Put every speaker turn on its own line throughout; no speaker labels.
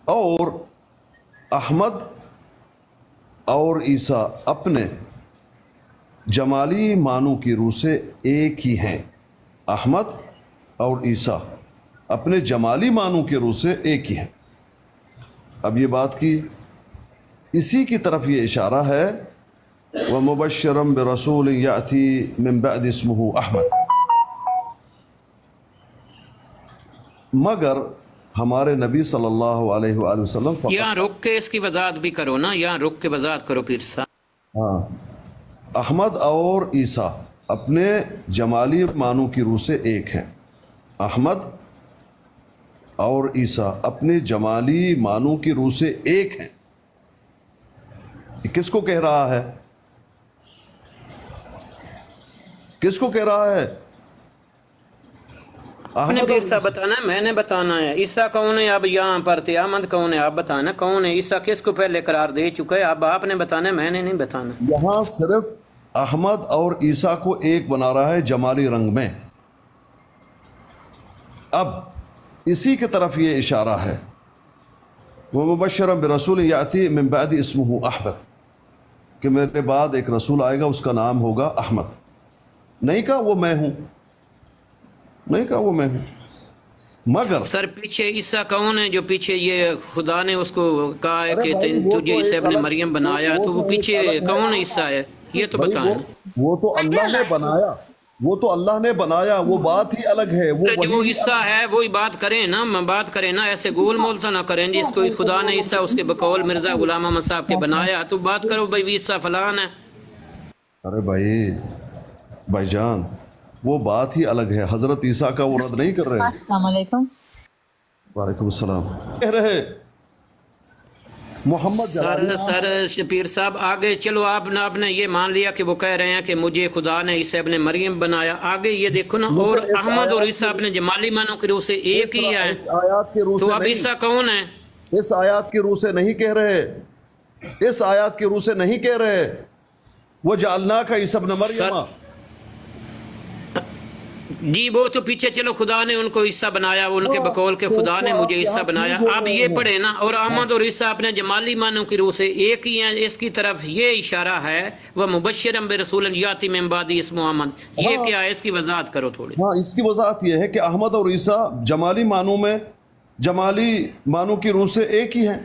اور احمد اور عیسیٰ اپنے جمالی معنوں کی روح سے ایک ہی ہیں. احمد اور عیسیٰ اپنے جمالی معنوں کی روح سے ایک ہی ہیں. اب یہ بات کی، اسی کی طرف یہ اشارہ ہے وَمُبَشِّرًا بِرَسُولٍ يَأْتِي مِن بَعْدِ اسْمُهُ احمد. مگر ہمارے نبی صلی اللہ علیہ وآلہ وسلم
یہاں رک کے اس کی وضاحت بھی کرو نا، یہاں رک کے وضاحت کرو پیر صاحب.
ہاں، احمد اور عیسیٰ اپنے جمالی معنوں کی روح سے ایک ہیں. احمد اور عیسیٰ اپنے جمالی معنوں کی روح سے ایک ہیں. یہ کس کو کہہ رہا ہے؟ کس کو کہہ رہا ہے؟
اپنے پیر صاحب بتانا ہے، میں نے بتانا ہے. عیسیٰ کون ہے؟ اب یہاں پر تھے. احمد کون ہے؟ آپ بتانا کون ہے. عیسیٰ کس کو پہلے قرار دے چکا ہے؟ اب آپ نے بتانا ہے، میں نے نہیں بتانا.
یہاں صرف احمد اور عیسیٰ کو ایک بنا رہا ہے جمالی رنگ میں. اب اسی کی طرف یہ اشارہ ہے وَمُبَشِّرًا بِرَسُولٍ يَأْتِي مِن بَعْدِ اسْمُهُ احمد، کہ میرے بعد ایک رسول آئے گا، اس کا نام ہوگا احمد. نہیں کہا وہ میں ہوں، نہیں کہا وہ میں ہوں. مگر
سر پیچھے عیسیٰ کون ہے جو پیچھے یہ خدا نے اس کو کہا ہے کہ تجھے عیسیٰ ابن مریم بنایا، تو وہ پیچھے کون عیسیٰ ہے یہ تو بتائیں.
وہ تو اللہ نے بنایا، وہ تو اللہ نے بنایا، وہ بات ہی الگ ہے. وہ
جو عیسیٰ ہے وہی بات کریں نا، بات کریں نا، ایسے گول مول سا نہ کریں جس کو خدا نے عیسیٰ اس کے بقول مرزا غلام احمد صاحب کے بنایا، تو بات کرو بھائی عیسیٰ فلان ہے.
ارے بھائی جان، وہ بات ہی الگ ہے. حضرت عیسیٰ کا وہ رد نہیں کر رہے.
السلام علیکم.
وعلیکم السلام. کہہ رہے محمد
سر شپیر صاحب آگے چلو. آپ نے یہ مان لیا کہ وہ کہہ رہے ہیں کہ مجھے خدا نے عیسیٰ ابن مریم بنایا. آگے یہ دیکھو نا، اور احمد اور عیسیٰ اپنے جمالی معنوں کی روح سے ایک ہی ہے. تو اب عیسیٰ کون ہے؟
اس آیات کی روح سے نہیں کہہ رہے، اس آیات کی روح سے نہیں کہہ رہے. وَجَعَلْنَاكَ عِيسَى ابْنَ مَرْيَمَ.
جی وہ تو پیچھے چلو، خدا نے ان کو عیسیٰ بنایا، ان کے بقول کے خدا نے مجھے عیسیٰ بنایا. اب یہ پڑھے نا، اور احمد اور عیسیٰ اپنے جمالی معنوں کی روح سے ایک ہی ہیں. اس کی طرف یہ اشارہ ہے وَمُبَشِّرًا بِرَسُولٍ يَأْتِي مِن بَعْدِ اسْمُهُ احمد. یہ کیا ہے؟ اس کی وضاحت کرو تھوڑی.
ہاں، اس کی وضاحت یہ ہے کہ احمد اور عیسیٰ جمالی معنوں میں، جمالی معنوں کی روح سے ایک ہی ہیں.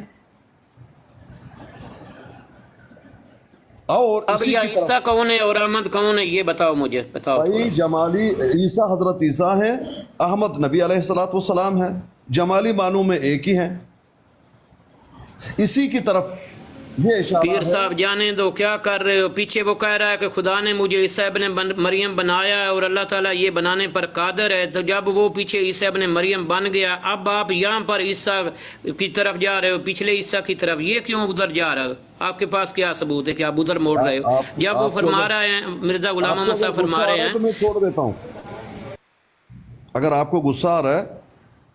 اور
اب یہ عیسیٰ کون ہے اور احمد کون ہے یہ بتاؤ مجھے، بتاؤ.
بھائی جمالی عیسیٰ حضرت عیسیٰ ہیں، احمد نبی علیہ الصلوۃ والسلام ہیں. جمالی معنوں میں ایک ہی ہیں. اسی کی طرف یہ اشارہ
پیر
ہے.
صاحب جانے دو، کیا کر رہے ہو؟ پیچھے وہ کہہ رہا ہے کہ خدا نے مجھے عیسیٰ ابن مریم بنایا ہے اور اللہ تعالیٰ یہ بنانے پر قادر ہے. تو جب وہ پیچھے عیسیٰ ابن مریم بن گیا، اب آپ یہاں پر عیسیٰ کی طرف جا رہے ہو، پچھلے عیسیٰ کی طرف. یہ کیوں ادھر جا رہے ہو؟ آپ کے پاس کیا ثبوت ہے کہ آپ ادھر موڑ رہے ہو؟ جب وہ فرما رہے ہیں، مرزا غلام احمد صاحب فرما رہے ہیں.
میں چھوڑ دیتا ہوں، اگر آپ کو غصہ آ رہا ہے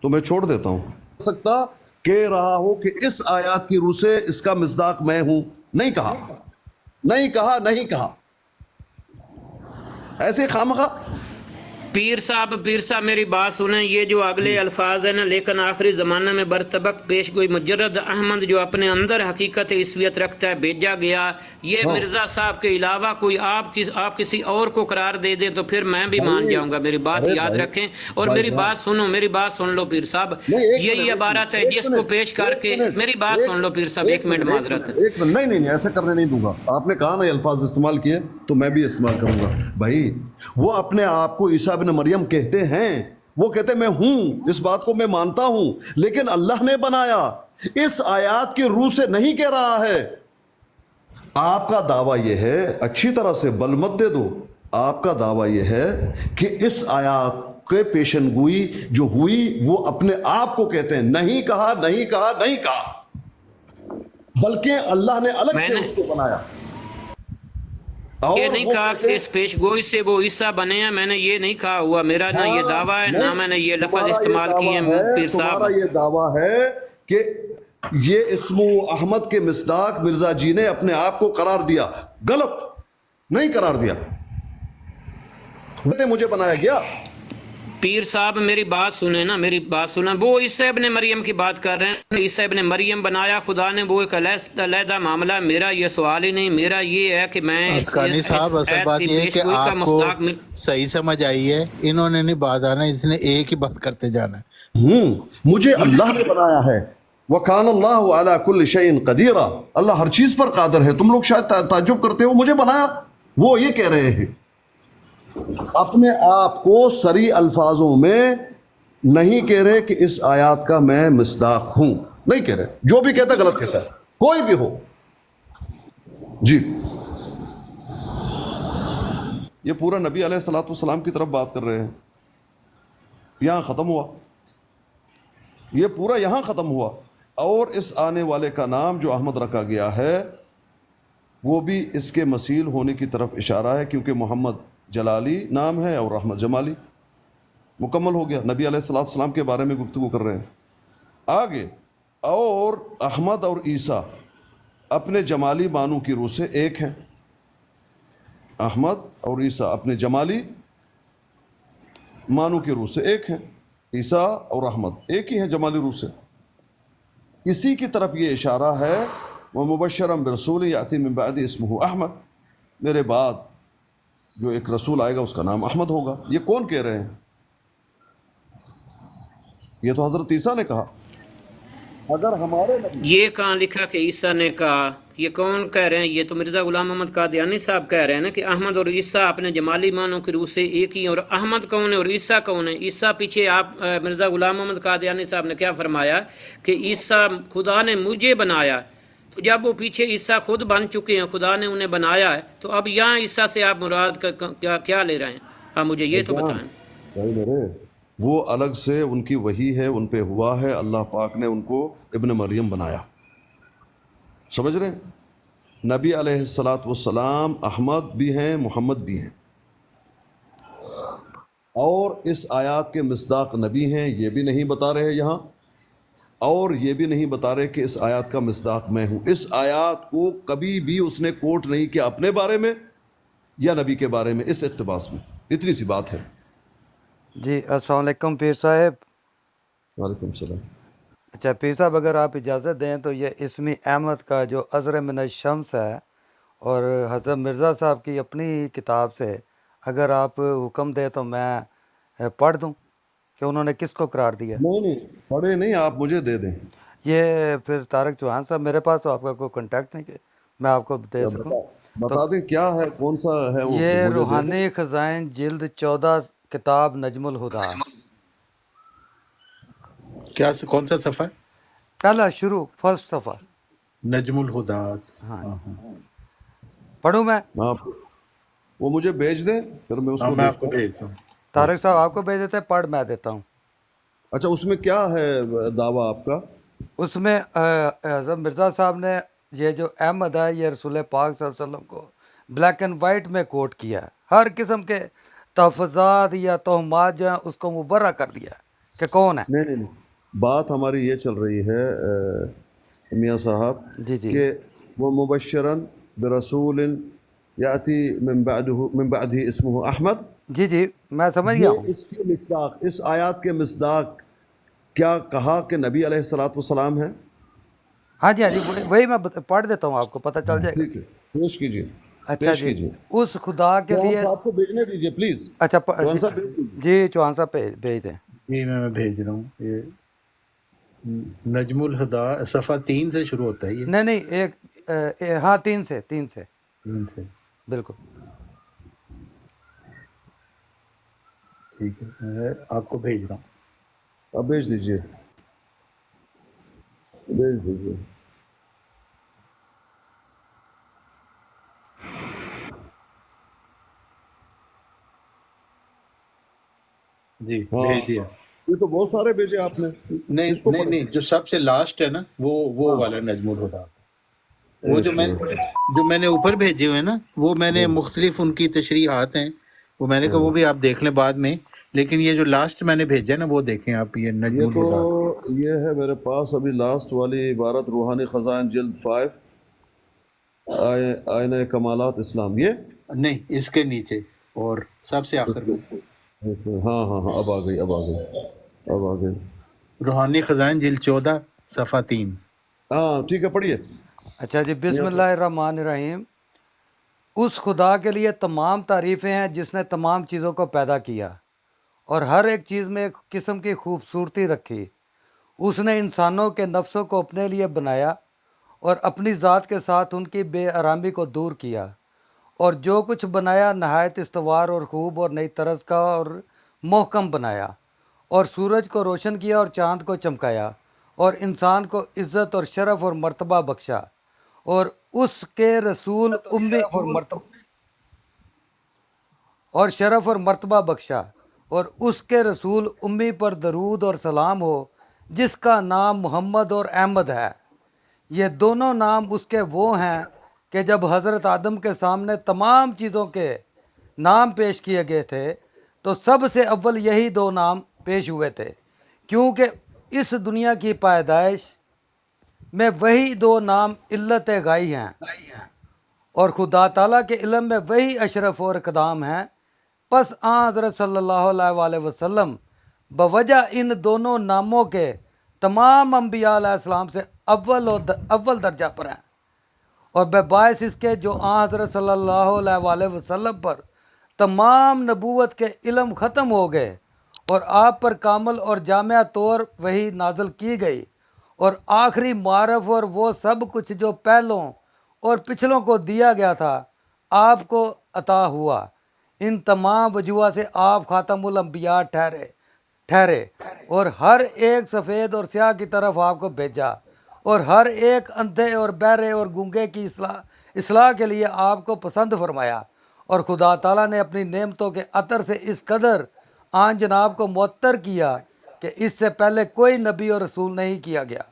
تو میں چھوڑ دیتا ہوں. سکتا کہہ رہا ہو کہ اس آیات کی روح سے اس کا مصداق میں ہوں. نہیں کہا، نہیں کہا، نہیں کہا. ایسے خامخواہ.
پیر صاحب میری بات سنیں. یہ جو اگلے الفاظ ہیں نا، لیکن آخری زمانہ میں برطبق پیش گوئی مجرد احمد جو اپنے اندر حقیقت عیسویت رکھتا ہے بھیجا گیا، یہ مرزا صاحب کے علاوہ کوئی آپ کسی اور کو قرار دے دیں تو پھر میں بھی مان جاؤں گا. میری بات یاد رکھیں اور میری بات سنو، میری بات سن لو پیر صاحب. یہی عبارت ہے جس کو پیش کر کے میری بات سن لو پیر صاحب. ایک منٹ معذرت.
نہیں ایسا کرنے نہیں دوں گا. آپ نے کہا نا یہ الفاظ استعمال کیے تو میں بھی استعمال کروں گا. بھائی وہ اپنے آپ کو عیسیٰ ابن مریم کہتے ہیں، وہ کہتے میں ہوں، اس بات کو میں مانتا ہوں، لیکن اللہ نے بنایا. اس آیات کی روح سے نہیں کہہ رہا ہے. آپ کا دعویٰ یہ ہے، اچھی طرح سے بل مت دے دو، آپ کا دعویٰ یہ ہے کہ اس آیات کے پیشن گوئی جو ہوئی وہ اپنے آپ کو کہتے ہیں. نہیں کہا، نہیں کہا، نہیں کہا، بلکہ اللہ نے الگ سے اس کو بنایا.
یہ نہیں کہا کہ اس پیش گوئی سے وہ عیسیٰ بنے ہیں. میں نے یہ نہیں کہا ہوا. میرا نہ یہ دعویٰ ہے، نہ میں نے یہ لفظ استعمال کیے ہیں. پیر صاحب
تمہارا یہ دعویٰ ہے کہ یہ اسم احمد کے مصداق مرزا جی نے اپنے آپ کو قرار دیا. غلط نہیں قرار دیا. مجھے بنایا گیا.
پیر صاحب میری بات سنیں نا، میری بات سنیں. وہ عیسیٰ ابن مریم کی بات کر رہے ہیں. عیسیٰ ابن مریم بنایا خدا نے، وہ ایک علیحدہ معاملہ. میرا یہ سوال ہی نہیں، میرا یہ ہے کہ میں
اسکانی صاحب اصل
آیت
بات
کی
یہ ہے کہ
پیش گوئی کا
آپ کو
مصداق
صحیح سمجھ آئی ہے. انہوں نے نہیں بات آنا، اس نے ایک ہی بات کرتے جانا ہے.
مجھے اللہ نے بنایا ہے. وَكَانَ اللَّهُ عَلَى كُلِّ شَيْءٍ قَدِيرًا. اللہ ہر چیز پر قادر ہے. تم لوگ شاید تعجب کرتے ہو مجھے بنایا. وہ یہ کہہ رہے ہیں اپنے آپ کو صریح الفاظوں میں نہیں کہہ رہے کہ اس آیات کا میں مصداق ہوں، نہیں کہہ رہے. جو بھی کہتا ہے غلط کہتا ہے، کوئی بھی ہو. جی یہ پورا نبی علیہ الصلوۃ والسلام کی طرف بات کر رہے ہیں. یہاں ختم ہوا، یہ پورا یہاں ختم ہوا. اور اس آنے والے کا نام جو احمد رکھا گیا ہے وہ بھی اس کے مثیل ہونے کی طرف اشارہ ہے، کیونکہ محمد جلالی نام ہے اور احمد جمالی. مکمل ہو گیا. نبی علیہ الصلوۃ والسلام کے بارے میں گفتگو کر رہے ہیں. آگے، اور احمد اور عیسیٰ اپنے جمالی معنوں کی روح سے ایک ہیں. احمد اور عیسیٰ اپنے جمالی معنوں کی روح سے ایک ہیں. عیسیٰ اور احمد ایک ہی ہیں جمالی روح سے. اسی کی طرف یہ اشارہ ہے وَمُبَشِّرًا بِرَسُولٍ يَأْتِي مِن بَعْدِهِ اسْمُهُ احمد. میرے بعد جو ایک رسول آئے گا اس کا نام احمد ہوگا. یہ کون کہہ رہے ہیں؟ یہ تو حضرت عیسیٰ نے کہا. اگر ہمارے نبی
یہ کہاں لکھا کہ عیسیٰ نے کہا؟ یہ کون کہہ رہے ہیں؟ یہ تو مرزا غلام محمد قادیانی صاحب کہہ رہے ہیں نا کہ احمد اور عیسیٰ اپنے جمالی معنوں کی روح سے ایک ہی ہیں. اور احمد کون ہے اور عیسیٰ کون ہے؟ عیسیٰ پیچھے آپ مرزا غلام محمد قادیانی صاحب نے کیا فرمایا کہ عیسیٰ خدا نے مجھے بنایا. تو جب وہ پیچھے عیسیٰ خود بن چکے ہیں، خدا نے انہیں بنایا ہے، تو اب یہاں عیسیٰ سے آپ مراد کیا لے رہے ہیں؟ آپ مجھے یہ تو بتائیں.
بھائی میرے، وہ الگ سے ان کی وحی ہے، ان پہ ہوا ہے. اللہ پاک نے ان کو ابن مریم بنایا. سمجھ رہے ہیں؟ نبی علیہ الصلوۃ والسلام احمد بھی ہیں، محمد بھی ہیں. اور اس آیات کے مصداق نبی ہیں، یہ بھی نہیں بتا رہے یہاں. اور یہ بھی نہیں بتا رہے کہ اس آیات کا مصداق میں ہوں. اس آیات کو کبھی بھی اس نے کوٹ نہیں کیا اپنے بارے میں یا نبی کے بارے میں، اس اقتباس میں. اتنی سی بات ہے.
جی السلام علیکم پیر صاحب.
وعلیکم السلام.
اچھا پیر صاحب، اگر آپ اجازت دیں تو یہ اسمی احمد کا جو عذر من الشمس ہے اور حضرت مرزا صاحب کی اپنی کتاب سے اگر آپ حکم دیں تو میں پڑھ دوں کہ انہوں نے کس کو قرار دیا.
نہیں پڑھے نہیں، آپ مجھے دے دیں.
یہ پھر طارق چوہان صاحب، میرے پاس تو آپ کا کوئی کنٹیکٹ نہیں کہ میں آپ کو دے سکوں.
بتا دیں کیا ہے، کون سا ہے وہ.
یہ
مجھے دے دیں.
روحانی خزائن جلد 14 کتاب نجم الہدا.
کیا کون سا صفحہ ہے؟
پہلا شروع، فرسٹ صفحہ.
نجم الہدا.
ہاں پڑھوں میں؟
آپ وہ مجھے بھیج دیں، پھر میں اس کو
میں آپ
دیکھتا
کو
ہوں.
بھیجتا ہوں.
طارق صاحب آپ کو بھیج دیتے ہیں، پڑھ میں دیتا ہوں.
اچھا اس میں کیا ہے دعویٰ آپ کا؟
اس میں حضرت مرزا صاحب نے یہ جو احمد ہے یہ رسول پاک صلی اللہ علیہ وسلم کو بلیک اینڈ وائٹ میں کوٹ کیا ہے. ہر قسم کے تحفظات یا توہمات جو ہیں اس کو مبرہ کر دیا ہے کہ کون ہے.
نہیں بات ہماری یہ چل رہی ہے میاں صاحب
جی جی
کہ وہ مبشراً برسول یاتی من بعدہ اسمہ احمد.
جی جی میں سمجھ گیا ہوں.
اس کی مصداق، اس آیات کے مصداق کیا کہا کہ نبی علیہ الصلوۃ والسلام ہیں؟
ہاں جی ہاں جی وہی میں پڑھ دیتا ہوں، آپ کو پتہ چل جائے گا.
ٹھیک ہے، پیش کیجیے.
اچھا
پیش
جی،
کیجیے.
اس خدا کے
چوہان
لیے.
صاحب کو بھیجنے دیجیے پلیز.
اچھا
چوہان صاحب بھیج دیجیے.
جی چوہان صاحب بھیج دیں.
یہ میں بھیج رہا ہوں. یہ نجم الہدا صفحہ 3 سے شروع ہوتا ہے. یہ
نہیں ایک ہاں 3 سے
3 سے
بالکل
ٹھیک ہے. میں آپ کو بھیج رہا ہوں.
اب بھیج دیجیے، بھیج دیجیے.
جی بھیج دیا.
یہ تو بہت سارے بھیجے آپ نے.
نہیں جو سب سے لاسٹ ہے نا وہ والا نجم الہدا. وہ جو میں نے اوپر بھیجے ہوئے نا وہ میں نے مختلف ان کی تشریحات ہیں، وہ میں نے کہا وہ بھی آپ دیکھ لیں بعد میں. لیکن یہ جو لاسٹ میں نے بھیجا ہے نا وہ دیکھیں آپ. یہ نجم
یہ
الہدا
تو یہ ہے میرے پاس ابھی لاسٹ والی عبارت، روحانی خزائن جلد 5 آئینہ کمالات اسلام. یہ
نہیں، اس کے نیچے اور سب سے آخر میں
ہاں ہاں ہاں، اب آ گئی، اب آ گئی، اب آ گئی۔
روحانی خزائن جلد 14 صفحہ 3۔
ہاں ٹھیک ہے، پڑھیے
اچھا جی، بسم
میاں
اللہ الرحمن الرحیم۔ اس خدا کے لیے تمام تعریفیں ہیں جس نے تمام چیزوں کو پیدا کیا اور ہر ایک چیز میں ایک قسم کی خوبصورتی رکھی۔ اس نے انسانوں کے نفسوں کو اپنے لیے بنایا اور اپنی ذات کے ساتھ ان کی بے آرامی کو دور کیا، اور جو کچھ بنایا نہایت استوار اور خوب اور نئی طرز کا اور محکم بنایا، اور سورج کو روشن کیا اور چاند کو چمکایا، اور انسان کو عزت اور شرف اور مرتبہ بخشا، اور اس کے رسول امی اور شرف اور مرتبہ بخشا، اور اس کے رسول امی پر درود اور سلام ہو، جس کا نام محمد اور احمد ہے۔ یہ دونوں نام اس کے وہ ہیں کہ جب حضرت آدم کے سامنے تمام چیزوں کے نام پیش کیے گئے تھے تو سب سے اول یہی دو نام پیش ہوئے تھے، کیونکہ اس دنیا کی پیدائش میں وہی دو نام علت غائی ہیں، اور خدا تعالیٰ کے علم میں وہی اشرف اور اقدام ہیں۔ پس حضرت صلی اللہ علیہ وآلہ وسلم بوجہ ان دونوں ناموں کے تمام انبیاء علیہ السلام سے اول درجہ پر ہیں، اور باعث اس کے جو حضرت صلی اللہ علیہ وآلہ وسلم پر تمام نبوت کے علم ختم ہو گئے اور آپ پر کامل اور جامع طور وہی نازل کی گئی، اور آخری معرف اور وہ سب کچھ جو پہلوں اور پچھلوں کو دیا گیا تھا آپ کو عطا ہوا۔ ان تمام وجوہ سے آپ خاتم الانبیاء ٹھہرے اور ہر ایک سفید اور سیاہ کی طرف آپ کو بھیجا، اور ہر ایک اندھے اور بہرے اور گونگے کی اصلاح کے لیے آپ کو پسند فرمایا، اور خدا تعالیٰ نے اپنی نعمتوں کے عطر سے اس قدر آن جناب کو معطر کیا کہ اس سے پہلے کوئی نبی اور رسول نہیں کیا گیا۔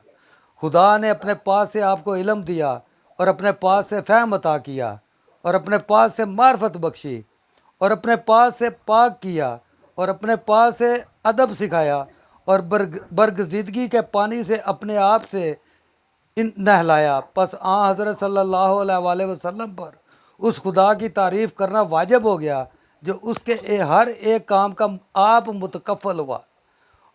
خدا نے اپنے پاس سے آپ کو علم دیا اور اپنے پاس سے فہم عطا کیا اور اپنے پاس سے معرفت بخشی اور اپنے پاس سے پاک کیا اور اپنے پاس سے ادب سکھایا اور برگزیدگی کے پانی سے اپنے آپ سے نہلایا۔ پس حضرت صلی اللہ علیہ وآلہ وسلم پر اس خدا کی تعریف کرنا واجب ہو گیا جو اس کے ہر ایک کام کا آپ متکفل ہوا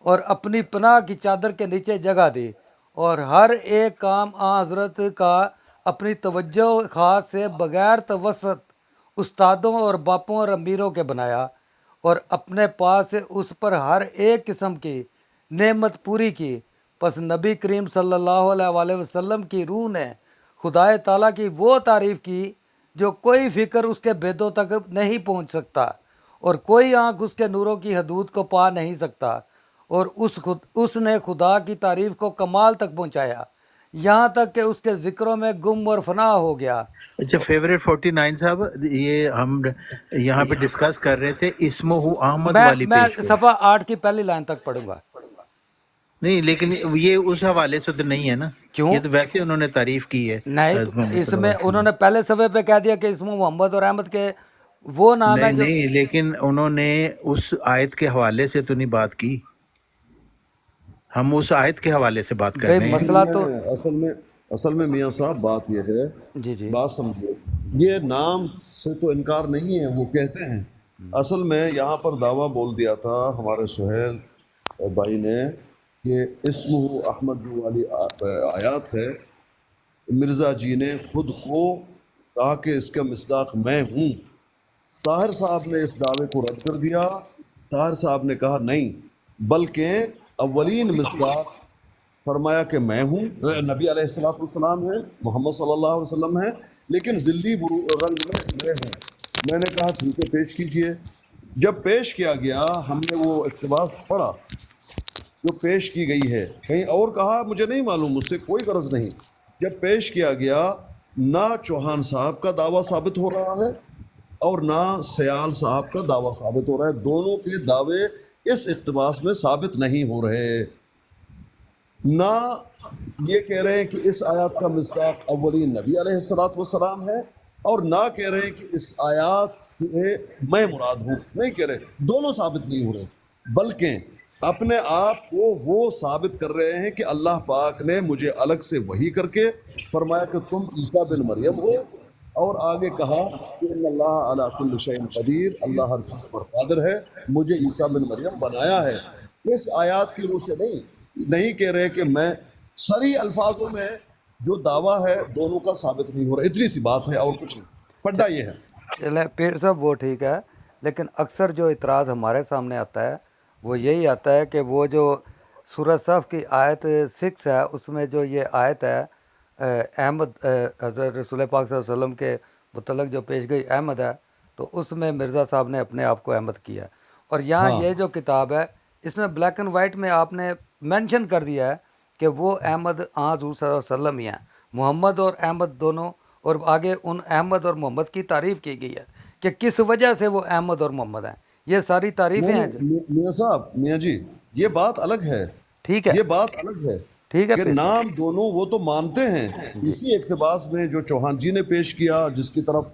اور اپنی پناہ کی چادر کے نیچے جگہ دی، اور ہر ایک کام حضرت کا اپنی توجہ خاص سے بغیر توسط استادوں اور باپوں اور امیروں کے بنایا، اور اپنے پاس سے اس پر ہر ایک قسم کی نعمت پوری کی۔ پس نبی کریم صلی اللہ علیہ وآلہ وسلم کی روح نے خدائے تعالیٰ کی وہ تعریف کی جو کوئی فکر اس کے بیدوں تک نہیں پہنچ سکتا، اور کوئی آنکھ اس کے نوروں کی حدود کو پا نہیں سکتا، اور اس نے خدا کی تعریف کو کمال تک پہنچایا، یہاں تک کہ اس کے ذکروں میں گم اور فنا ہو گیا۔
اچھا، فیوریٹ 49 صاحب، یہ ہم یہاں پہ ڈسکس کر رہے تھے اسمہ احمد والی
میں
پیج کو۔
صفحہ 8 کی پہلی لائن تک پڑھوں گا۔
نہیں، لیکن یہ اس حوالے سے تو نہیں ہے نا،
کیوں؟
یہ تو ویسے انہوں نے تعریف کی ہے
نہیں،
حضرت محمد
اس
صلی اللہ
میں
علیہ وسلم۔
انہوں نے پہلے صفحے پہ کہہ دیا کہ اسم محمد اور احمد کے وہ نام ہے
نہیں
جو
نہیں، لیکن انہوں نے اس آیت کے حوالے سے تو نہیں بات کی، ہم اس آیت کے حوالے سے بات کر
بھائی
رہے ہیں۔
مسئلہ تو
اصل میں میاں صاحب بات یہ ہے،
جی جی
بات سمجھو، یہ نام سے تو انکار نہیں ہے، وہ کہتے ہیں۔ اصل میں یہاں پر دعویٰ بول دیا تھا ہمارے سہیل بھائی نے کہ اسمہ احمد جو والی آیات ہے، مرزا جی نے خود کو کہا کہ اس کا مصداق میں ہوں۔ طاہر صاحب نے اس دعوے کو رد کر دیا۔ طاہر صاحب نے کہا نہیں، بلکہ اولین مصداق فرمایا کہ میں ہوں، نبی علیہ الصلوۃ والسلام ہے، محمد صلی اللہ علیہ وسلم ہے، لیکن ذلی رنگ میں ہوں۔ میں نے کہا ٹھیک ہے، پیش کیجئے۔ جب پیش کیا گیا، ہم نے وہ اقتباس پڑھا جو پیش کی گئی ہے، کہیں اور کہا مجھے نہیں معلوم، مجھ سے کوئی غرض نہیں۔ جب پیش کیا گیا، نہ چوہان صاحب کا دعویٰ ثابت ہو رہا ہے اور نہ سیال صاحب کا دعویٰ ثابت ہو رہا ہے، دونوں کے دعوے اس اقتباس میں ثابت نہیں ہو رہے۔ نہ یہ کہہ رہے ہیں کہ اس آیات کا مصداق اولین نبی علیہ الصلوۃ والسلام ہے، اور نہ کہہ رہے ہیں کہ اس آیات سے میں مراد ہوں، نہیں کہہ رہے، دونوں ثابت نہیں ہو رہے، بلکہ اپنے آپ کو وہ ثابت کر رہے ہیں کہ اللہ پاک نے مجھے الگ سے وحی کر کے فرمایا کہ تم عیسیٰ بن مریم ہو، اور آگے کہا کہ ان اللہ علی کل شیء قدیر، اللہ ہر چیز پر قادر ہے، مجھے عیسیٰ بن مریم بنایا ہے۔ اس آیات کی روح سے نہیں کہہ رہے کہ میں صریح الفاظوں میں جو دعویٰ ہے دونوں کا ثابت نہیں ہو رہا، اتنی سی بات ہے اور کچھ نہیں، پڑھا یہ ہے۔
چلیں پیر صاحب وہ ٹھیک ہے، لیکن اکثر جو اعتراض ہمارے سامنے آتا ہے وہ یہی آتا ہے کہ وہ جو سورہ صف کی آیت 6 ہے، اس میں جو یہ آیت ہے احمد حضرت رسول پاک صلی اللہ علیہ وسلم کے متعلق جو پیش گئی احمد ہے، تو اس میں مرزا صاحب نے اپنے آپ کو احمد کیا ہے، اور یہاں یہ جو کتاب ہے اس میں بلیک اینڈ وائٹ میں آپ نے مینشن کر دیا ہے کہ وہ احمد حضور صلی اللہ علیہ وسلم ہی ہیں، محمد اور احمد دونوں، اور آگے ان احمد اور محمد کی تعریف کی گئی ہے کہ کس وجہ سے وہ احمد اور محمد ہیں، یہ ساری تعریفیں ہیں۔
میاں صاحب، میاں جی، یہ بات الگ ہے،
ٹھیک ہے،
یہ بات الگ ہے
ٹھیک ہے
کہ
پیر
نام دونوں وہ تو مانتے ہیں، اسی اقتباس میں جو چوہان جی نے پیش کیا، جس کی طرف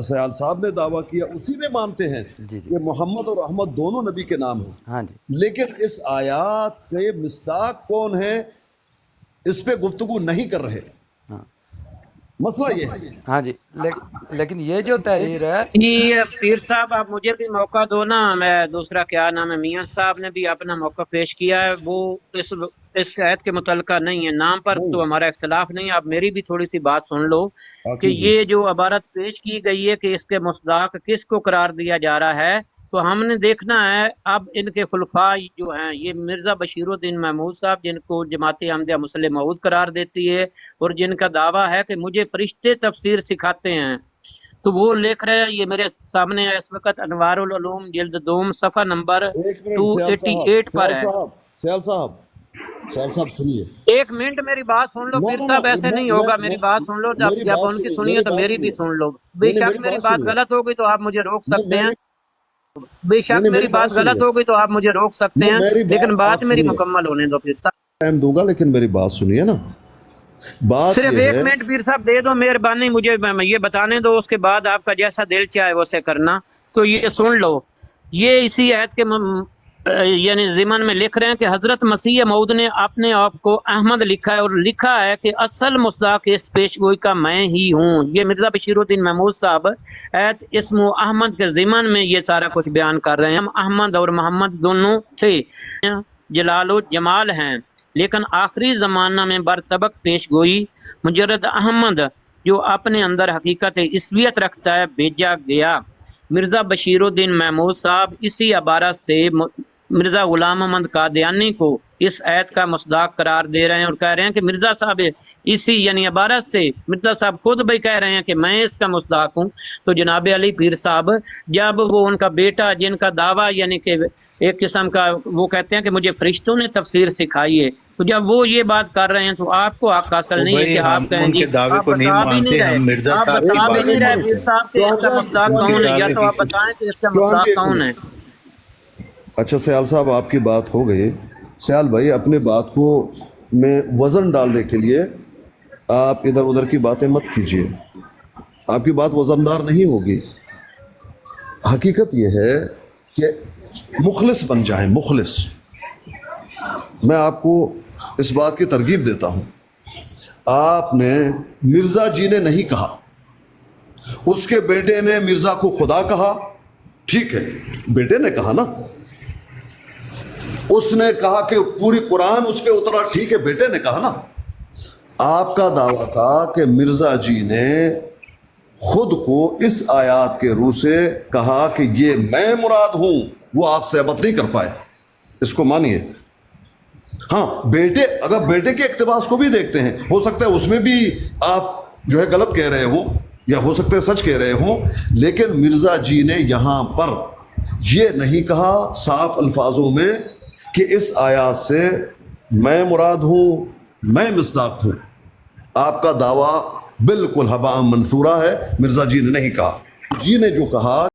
سیال صاحب نے دعویٰ کیا، اسی میں مانتے ہیں
جی
کہ محمد اور احمد دونوں نبی کے نام ہیں۔
ہاں جی،
لیکن اس آیات کے مصداق کون ہے اس پہ گفتگو نہیں کر رہے،
ہاں
مسئلہ یہ ہے۔
ہاں جی، لیکن یہ جو تحریر ہے،
جی پیر صاحب آپ مجھے بھی موقع دو نا، میں دوسرا کیا نام ہے، میاں صاحب نے بھی اپنا موقع پیش کیا ہے، وہ اس آیت کے متعلقہ نہیں ہے، نام پر تو ہمارا اختلاف نہیں ہے، آپ میری بھی تھوڑی سی بات سن لو کہ یہ جو عبارت پیش کی گئی ہے کہ اس کے مصداق کس کو قرار دیا جا رہا ہے، تو ہم نے دیکھنا ہے اب ان کے خلفاء جو ہیں، یہ مرزا بشیر الدین محمود صاحب جن کو جماعت احمدیہ مسلم موعود قرار دیتی ہے، اور جن کا دعویٰ ہے کہ مجھے فرشتے تفسیر سکھاتے ہیں، تو وہ لکھ رہے ہیں، یہ میرے سامنے ہے اس وقت، انوار العلوم جلد دوم صفحہ نمبر
ایک منٹ،
288 پر ہے۔
سیال صاحب سنیے،
ایک منٹ میری بات سن لو پیر
نو
صاحب، ایسے نہیں ہوگا، میری بات سن لو، جب ان کی سنیے تو میری بھی سن لو، بے شک میری بات غلط ہوگی تو آپ مجھے روک سکتے ہیں، بے شک میری بات غلط ہوگی تو آپ مجھے روک سکتے ہیں، لیکن بات میری مکمل ہونے دو پیر صاحب،
ٹائم دوں گا لیکن میری بات سنیے نا۔ بات
صرف
یہ
ایک
ہے،
منٹ پیر صاحب دے دو مہربانی، مجھے یہ بتانے دو، اس کے بعد آپ کا جیسا دل چاہے ویسے کرنا۔ تو یہ سن لو، یہ اسی آیت کے یعنی ضمن میں لکھ رہے ہیں کہ حضرت مسیح موعود نے اپنے آپ کو احمد لکھا ہے، اور لکھا ہے کہ اصل مصداق اس پیشگوئی کا میں ہی ہوں۔ یہ مرزا بشیر الدین محمود صاحب ایت اسم احمد کے ضمن میں یہ سارا کچھ بیان کر رہے ہیں، ہم احمد اور محمد دونوں تھے، جلال و جمال ہیں، لیکن آخری زمانہ میں برطبق پیش گوئی مجرد احمد جو اپنے اندر حقیقت عیسویت رکھتا ہے بھیجا گیا۔ مرزا بشیر الدین محمود صاحب اسی عبارت سے مرزا غلام محمد قادیانی کو اس آیت کا مصداق قرار دے رہے ہیں، اور کہہ رہے ہیں کہ مرزا صاحب اسی یعنی عبارت سے مرزا صاحب خود بھی کہہ رہے ہیں کہ میں اس کا مصداق ہوں۔ تو جناب علی پیر صاحب جب وہ ان کا بیٹا جن کا دعویٰ یعنی کہ ایک قسم کا وہ کہتے ہیں کہ مجھے فرشتوں نے تفسیر سکھائی ہے، تو جب وہ یہ بات کر رہے ہیں تو آپ کو حق حاصل نہیں ہے کہ آپ کہیں
ان
جی،
کے دعوے
آپ
کو نہیں
بتا بھی
مانتے،
نہیں رہے،
ہم مرزا
آپ
صاحب کی
بتا بھی
بات
نہیں
نہیں
رہے پیر
مانتے۔
صاحب کہ اس کا مصداق کون ہے، یا تو آپ بتائیں کہ اس کا مصداق کون ہے۔
اچھا سیال صاحب آپ کی بات ہو گئی، سیال بھائی اپنے بات کو میں وزن ڈالنے کے لیے آپ ادھر ادھر کی باتیں مت کیجیے، آپ کی بات وزندار نہیں ہوگی۔ حقیقت یہ ہے کہ مخلص بن جائیں، مخلص۔ میں آپ کو اس بات کی ترغیب دیتا ہوں، آپ نے مرزا جی نے نہیں کہا، اس کے بیٹے نے مرزا کو خدا کہا، ٹھیک ہے، بیٹے نے کہا نا، اس نے کہا کہ پوری قرآن اس پہ اترا، ٹھیک ہے، بیٹے نے کہا نا۔ آپ کا دعویٰ تھا کہ مرزا جی نے خود کو اس آیات کے روح سے کہا کہ یہ میں مراد ہوں، وہ آپ ثابت نہیں کر پائے، اس کو مانیے۔ ہاں بیٹے، اگر بیٹے کے اقتباس کو بھی دیکھتے ہیں، ہو سکتا ہے اس میں بھی آپ جو ہے غلط کہہ رہے ہوں، یا ہو سکتا ہے سچ کہہ رہے ہوں، لیکن مرزا جی نے یہاں پر یہ نہیں کہا صاف الفاظوں میں کہ اس آیات سے میں مراد ہوں، میں مصداق ہوں۔ آپ کا دعویٰ بالکل ہباء منثورہ ہے، مرزا جی نے نہیں کہا۔ جی نے جو کہا